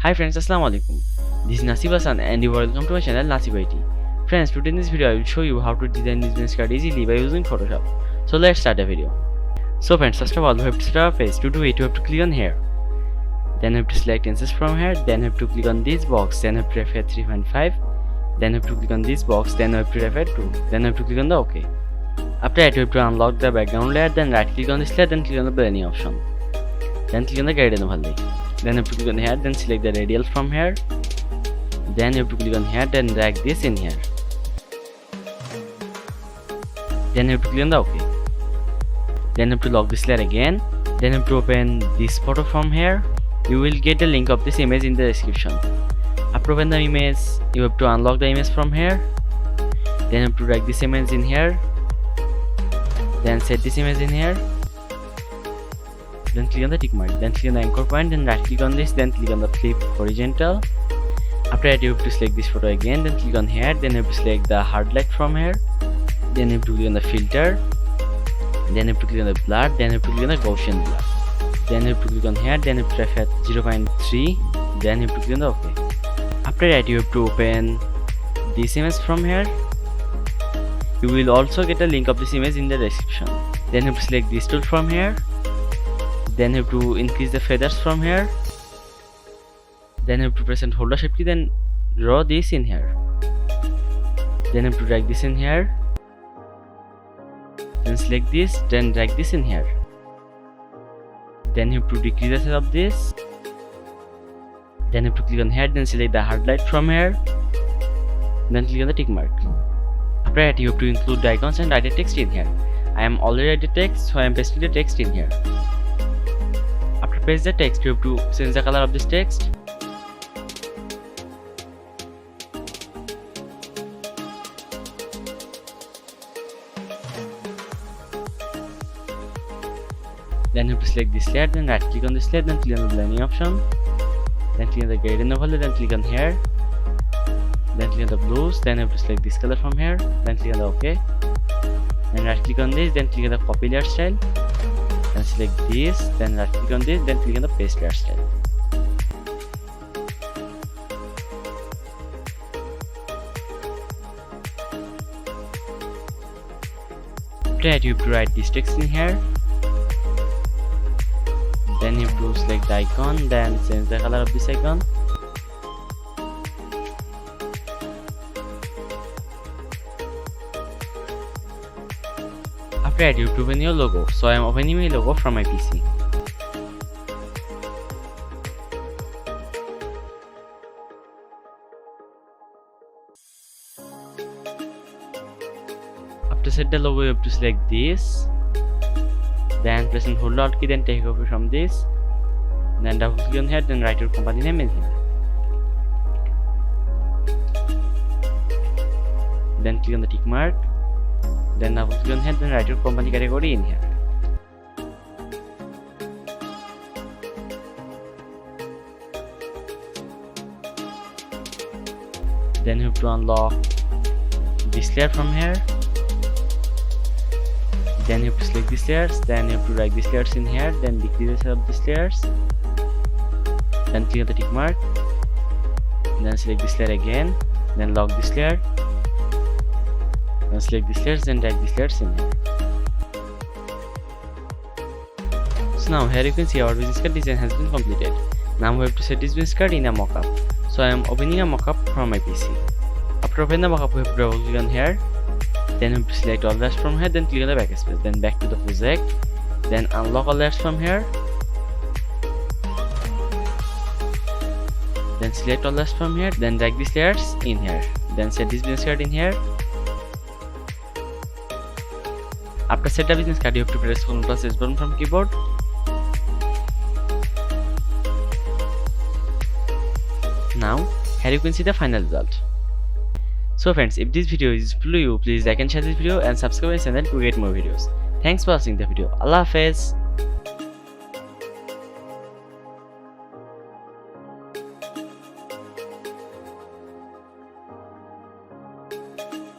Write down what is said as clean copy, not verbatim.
Hi friends, Assalamu alaikum. This is Nasib Hassan and you are welcome to my channel Nasib IT. Friends, today in this video I will show you how to design this business card easily by using Photoshop. So let's start the video. So friends, first of all we have to set our page. To do it, you have to click on here. Then you have to select insert from here. Then you have to click on this box. Then you have to refer 3.5. Then you have to click on this box. Then you have to refer 2. Then you have to click on the OK. After that, you have to unlock the background layer. Then right click on this layer. Then click on the blending option. Then click on the guide overlay. Then you have to click on here. Then select the radial from here. Then you have to click on here. Then drag this in here. Then you have to click on the OK. Then you have to lock this layer again. Then you have to open this photo from here. You will get the link of this image in the description. After open the image, you have to unlock the image from here. Then you have to drag this image in here. Then set this image in here. Then click on the tick mark. Then click on the anchor point. Then right click on this. Then click on the flip horizontal. After that, you have to select this photo again. Then click on here. Then you have to select the hard light from here. Then you have to click on the filter. Then you have to click on the blur. Then you have to click on the Gaussian blur. Then you have to click on here. Then you have to refer 0.3. Then you have to click on the OK. After that, you have to open this image from here. You will also get a link of this image in the description. Then you have to select this tool from here. Then you have to increase the feathers from here. Then you have to press and hold the shift key. Then draw this in here. Then you have to drag this in here. Then select this. Then drag this in here. Then you have to decrease the size of this. Then you have to click on here. Then select the hard light from here. Then click on the tick mark. After that, you have to include the icons and write the text in here. I am already writing the text, so I am pasting the text in here. After paste the text, you have to change the color of this text. Then you have to select this layer. Then right click on this layer. Then click on the blending option. Then click on the gradient overlay. Then click on here. Then click on the blues. Then you have to select this color from here. Then click on the OK. Then right click on this. Then click on the copy layer style. Then select this. Then right click on this. Then click on the paste layer style. After that, you have to write this text in here. Then you have to select the icon. Then change the color of this icon. After that, you have to open your logo. So I am opening my logo from my PC. After set the logo, you have to select this. Then press and hold Alt key. Then take over from this. Then double click on here. Then write your company name in here. Then click on the tick mark. Then double click on here. Then write your company category in here. Then you have to unlock this layer from here. Then you have to select these layers. Then you have to drag these layers in here. Then decrease the size of these layers. Then click on the tick mark. Then select this layer again. Then lock this layer. Then select these layers. Then drag these layers in here. So now here you can see our business card design has been completed. Now we have to set this business card in a mockup. So I am opening a mockup from my PC. After opening the mockup, we have to double click on here. Then you have to select all layers from here. Then click on the backspace. Then back to the project. Then unlock all layers from here. Then select all layers from here. Then drag these layers in here. Then set this business card in here. After set the business card, you have to press Ctrl+S button from keyboard. Now here you can see the final result. So friends, if this video is useful to you, please like and share this video and subscribe my channel to get more videos. Thanks for watching the video. Allah Hafiz.